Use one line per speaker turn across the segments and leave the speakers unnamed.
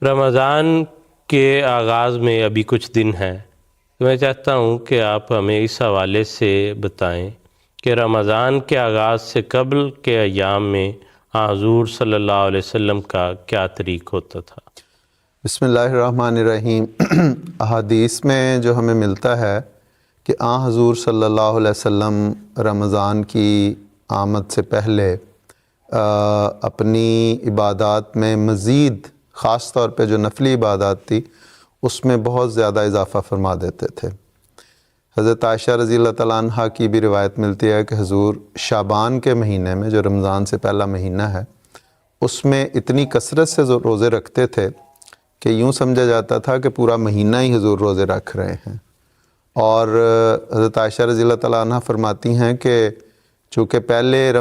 رمضان کے آغاز میں ابھی کچھ دن ہیں، تو میں چاہتا ہوں کہ آپ ہمیں اس حوالے سے بتائیں کہ رمضان کے آغاز سے قبل کے ایام میں حضور صلی اللہ علیہ وسلم کا کیا طریق ہوتا تھا؟
بسم اللہ الرحمن الرحیم۔ احادیث میں جو ہمیں ملتا ہے کہ حضور صلی اللہ علیہ وسلم رمضان کی آمد سے پہلے اپنی عبادات میں مزید خاص طور پہ جو نفلی عبادات تھی اس میں بہت زیادہ اضافہ فرما دیتے تھے۔ حضرت عائشہ رضی اللہ تعالیٰ عنہ کی بھی روایت ملتی ہے کہ حضور شعبان کے مہینے میں، جو رمضان سے پہلا مہینہ ہے، اس میں اتنی کثرت سے روزے رکھتے تھے کہ یوں سمجھا جاتا تھا کہ پورا مہینہ ہی حضور روزے رکھ رہے ہیں۔ اور حضرت عائشہ رضی اللہ تعالیٰ عنہ فرماتی ہیں کہ چونکہ پہلے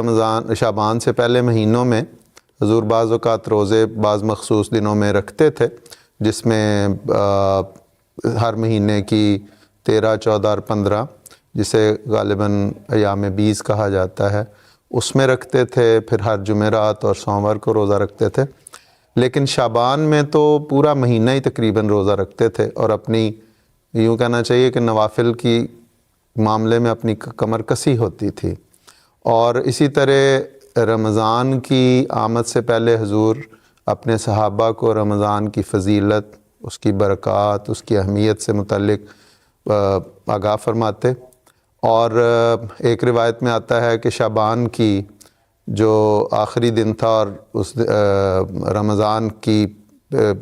شعبان سے پہلے مہینوں میں حضور بعض اوقات روزے بعض مخصوص دنوں میں رکھتے تھے، جس میں ہر مہینے کی 13، 14 اور 15، جسے غالباً ایام 20 کہا جاتا ہے، اس میں رکھتے تھے۔ پھر ہر جمعرات اور سوموار کو روزہ رکھتے تھے، لیکن شعبان میں تو پورا مہینہ ہی تقریباً روزہ رکھتے تھے، اور اپنی یوں کہنا چاہیے کہ نوافل کی معاملے میں اپنی کمر کسی ہوتی تھی۔ اور اسی طرح رمضان کی آمد سے پہلے حضور اپنے صحابہ کو رمضان کی فضیلت، اس کی برکات، اس کی اہمیت سے متعلق آگاہ فرماتے۔ اور ایک روایت میں آتا ہے کہ شعبان کی جو آخری دن تھا اور اس رمضان کی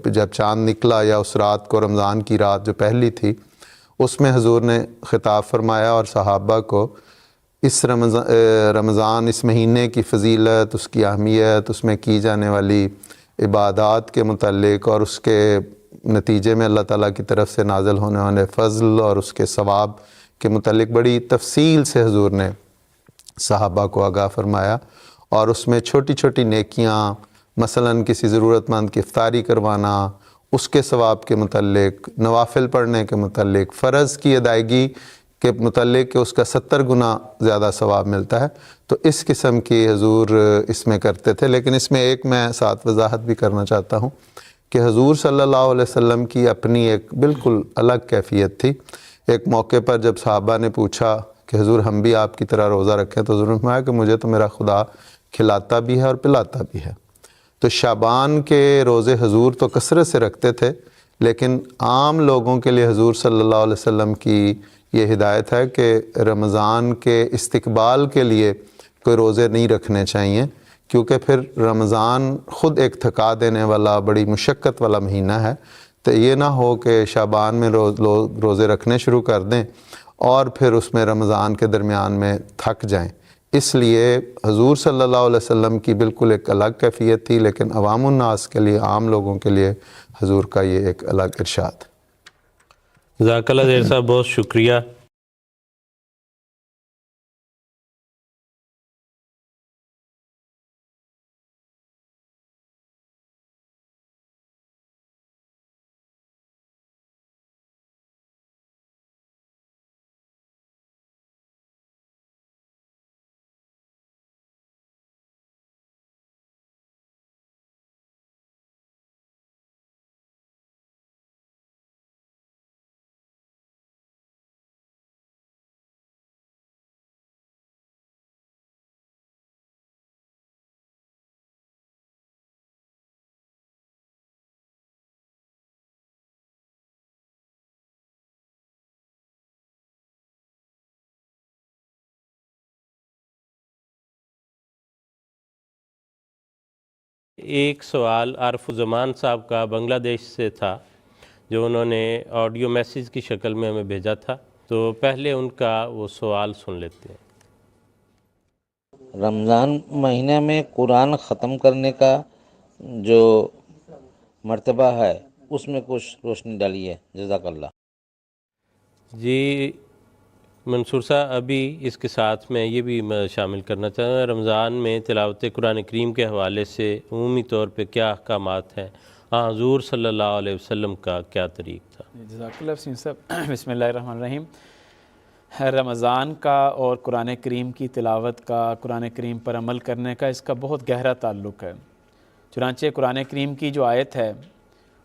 جب چاند نکلا یا اس رات کو، رمضان کی رات جو پہلی تھی، اس میں حضور نے خطاب فرمایا اور صحابہ کو اس رمضان اس مہینے کی فضیلت، اس کی اہمیت، اس میں کی جانے والی عبادات کے متعلق اور اس کے نتیجے میں اللہ تعالیٰ کی طرف سے نازل ہونے والے فضل اور اس کے ثواب کے متعلق بڑی تفصیل سے حضور نے صحابہ کو آگاہ فرمایا۔ اور اس میں چھوٹی چھوٹی نیکیاں، مثلاً کسی ضرورت مند کی افطاری کروانا، اس کے ثواب کے متعلق، نوافل پڑھنے کے متعلق، فرض کی ادائیگی کے متعلق کہ اس کا 70 گنا زیادہ ثواب ملتا ہے، تو اس قسم کی حضور اس میں کرتے تھے۔ لیکن اس میں ایک میں ساتھ وضاحت بھی کرنا چاہتا ہوں کہ حضور صلی اللہ علیہ وسلم کی اپنی ایک بالکل الگ کیفیت تھی۔ ایک موقع پر جب صحابہ نے پوچھا کہ حضور ہم بھی آپ کی طرح روزہ رکھیں، تو حضور نے فرمایا کہ مجھے تو میرا خدا کھلاتا بھی ہے اور پلاتا بھی ہے۔ تو شعبان کے روزے حضور تو کثرت سے رکھتے تھے، لیکن عام لوگوں کے لیے حضور صلی اللہ علیہ وسلم کی یہ ہدایت ہے کہ رمضان کے استقبال کے لیے کوئی روزے نہیں رکھنے چاہیے، کیونکہ پھر رمضان خود ایک تھکا دینے والا، بڑی مشقت والا مہینہ ہے۔ تو یہ نہ ہو کہ شعبان میں روزے رکھنے شروع کر دیں اور پھر اس میں رمضان کے درمیان میں تھک جائیں۔ اس لیے حضور صلی اللہ علیہ وسلم کی بالکل ایک الگ کیفیت تھی، لیکن عوام الناس کے لیے، عام لوگوں کے لیے حضور کا یہ ایک الگ ارشاد۔
جزاک اللہ زیر صاحب، بہت شکریہ۔ ایک سوال عارف الزمان صاحب کا بنگلہ دیش سے تھا، جو انہوں نے آڈیو میسیج کی شکل میں ہمیں بھیجا تھا، تو پہلے ان کا وہ سوال سن لیتے ہیں۔
رمضان مہینے میں قرآن ختم کرنے کا جو مرتبہ ہے اس میں کچھ روشنی ڈالی ہے، جزاک اللہ۔
جی منصور صاحب، ابھی اس کے ساتھ میں یہ بھی شامل کرنا چاہتا ہوں، رمضان میں تلاوت قرآن کریم کے حوالے سے عمومی طور پہ کیا احکامات ہیں؟ حضور صلی اللہ علیہ وسلم کا کیا طریق تھا؟
جزاک اللہ وسیم صاحب۔ بسم اللہ الرحمن الرحیم۔ رمضان کا اور قرآن کریم کی تلاوت کا، قرآن کریم پر عمل کرنے کا، اس کا بہت گہرا تعلق ہے۔ چنانچہ قرآن کریم کی جو آیت ہے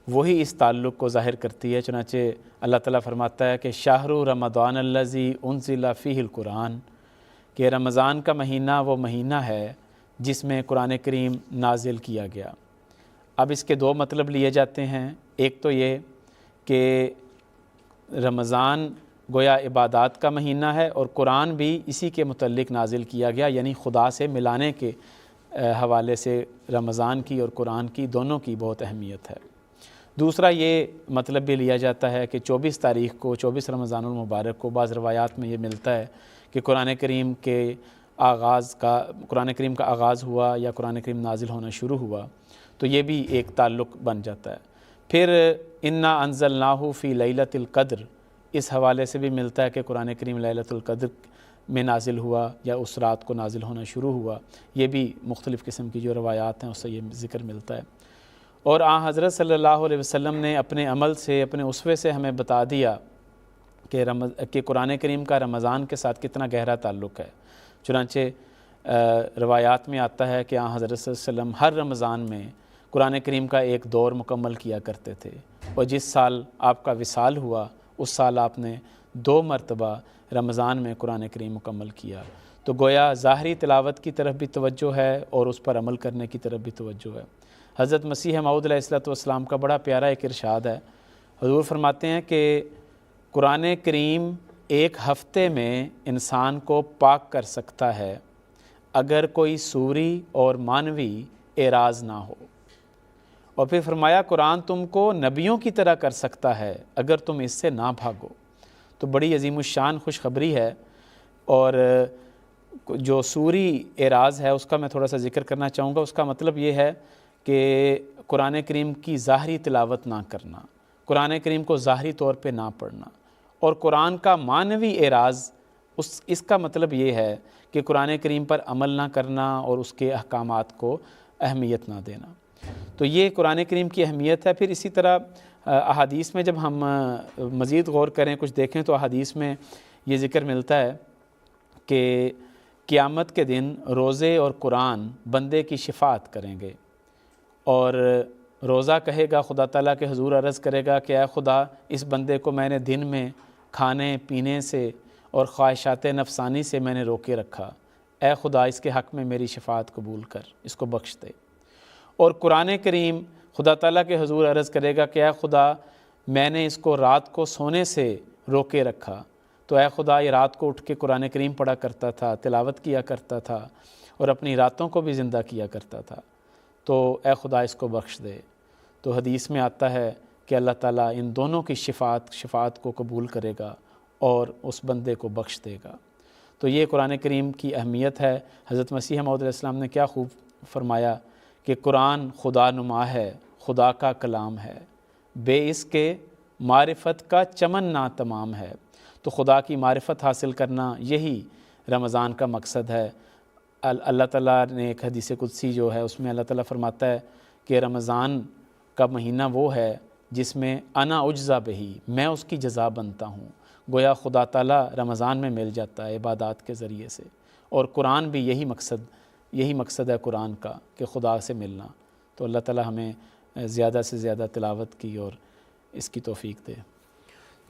وہی اس تعلق کو ظاہر کرتی ہے۔ چنانچہ اللہ تعالیٰ فرماتا ہے کہ شہر رمضان الذی انزل فیہ القرآن، کہ رمضان کا مہینہ وہ مہینہ ہے جس میں قرآن کریم نازل کیا گیا۔ اب اس کے دو مطلب لیے جاتے ہیں، ایک تو یہ کہ رمضان گویا عبادات کا مہینہ ہے اور قرآن بھی اسی کے متعلق نازل کیا گیا، یعنی خدا سے ملانے کے حوالے سے رمضان کی اور قرآن کی دونوں کی بہت اہمیت ہے۔ دوسرا یہ مطلب بھی لیا جاتا ہے کہ 24 تاریخ کو 24 رمضان المبارک کو بعض روایات میں یہ ملتا ہے کہ قرآن کریم کا آغاز ہوا یا قرآن کریم نازل ہونا شروع ہوا، تو یہ بھی ایک تعلق بن جاتا ہے۔ پھر انا انزلناہ فی لیلۃ القدر، اس حوالے سے بھی ملتا ہے کہ قرآن کریم لیلۃ القدر میں نازل ہوا یا اس رات کو نازل ہونا شروع ہوا۔ یہ بھی مختلف قسم کی جو روایات ہیں اس سے یہ ذکر ملتا ہے۔ اور حضرت صلی اللہ علیہ وسلم نے اپنے عمل سے، اپنے اسوے سے ہمیں بتا دیا کہ قرآن کریم کا رمضان کے ساتھ کتنا گہرا تعلق ہے۔ چنانچہ روایات میں آتا ہے کہ حضرت صلی اللہ علیہ وسلم ہر رمضان میں قرآن کریم کا ایک دور مکمل کیا کرتے تھے، اور جس سال آپ کا وصال ہوا اس سال آپ نے 2 مرتبہ رمضان میں قرآن کریم مکمل کیا۔ تو گویا ظاہری تلاوت کی طرف بھی توجہ ہے اور اس پر عمل کرنے کی طرف بھی توجہ ہے۔ حضرت مسیح موعود علیہ السلام کا بڑا پیارا ایک ارشاد ہے۔ حضور فرماتے ہیں کہ قرآن کریم ایک ہفتے میں انسان کو پاک کر سکتا ہے اگر کوئی صوری اور معنوی اعراض نہ ہو، اور پھر فرمایا قرآن تم کو نبیوں کی طرح کر سکتا ہے اگر تم اس سے نہ بھاگو۔ تو بڑی عظیم الشان خوشخبری ہے۔ اور جو صوری اعراض ہے اس کا میں تھوڑا سا ذکر کرنا چاہوں گا۔ اس کا مطلب یہ ہے کہ قرآن کریم کی ظاہری تلاوت نہ کرنا، قرآن کریم کو ظاہری طور پہ نہ پڑھنا، اور قرآن کا معنوی اعراض اس کا مطلب یہ ہے کہ قرآن کریم پر عمل نہ کرنا اور اس کے احکامات کو اہمیت نہ دینا۔ تو یہ قرآن کریم کی اہمیت ہے۔ پھر اسی طرح احادیث میں جب ہم مزید غور کریں، کچھ دیکھیں، تو احادیث میں یہ ذکر ملتا ہے کہ قیامت کے دن روزے اور قرآن بندے کی شفاعت کریں گے، اور روزہ کہے گا خدا تعالیٰ کے حضور عرض کرے گا کہ اے خدا، اس بندے کو میں نے دن میں کھانے پینے سے اور خواہشات نفسانی سے میں نے روکے رکھا، اے خدا اس کے حق میں میری شفاعت قبول کر، اس کو بخش دے۔ اور قرآن کریم خدا تعالیٰ کے حضور عرض کرے گا کہ اے خدا، میں نے اس کو رات کو سونے سے روکے رکھا، تو اے خدا یہ رات کو اٹھ کے قرآن کریم پڑھا کرتا تھا، تلاوت کیا کرتا تھا، اور اپنی راتوں کو بھی زندہ کیا کرتا تھا، تو اے خدا اس کو بخش دے۔ تو حدیث میں آتا ہے کہ اللہ تعالیٰ ان دونوں کی شفاعت کو قبول کرے گا اور اس بندے کو بخش دے گا۔ تو یہ قرآن کریم کی اہمیت ہے۔ حضرت مسیح موعود علیہ السلام نے کیا خوب فرمایا کہ قرآن خدا نما ہے، خدا کا کلام ہے، بے اس کے معرفت کا چمن نا تمام ہے۔ تو خدا کی معرفت حاصل کرنا یہی رمضان کا مقصد ہے۔ اللہ تعالیٰ نے ایک حدیث قدسی جو ہے اس میں اللہ تعالیٰ فرماتا ہے کہ رمضان کا مہینہ وہ ہے جس میں انا اجزا بہی، میں اس کی جزا بنتا ہوں۔ گویا خدا تعالیٰ رمضان میں مل جاتا ہے عبادات کے ذریعے سے، اور قرآن بھی یہی مقصد ہے قرآن کا کہ خدا سے ملنا۔ تو اللہ تعالیٰ ہمیں زیادہ سے زیادہ تلاوت کی اور اس کی توفیق دے۔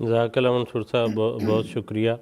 جزاک اللہ منصور صاحب، بہت شکریہ۔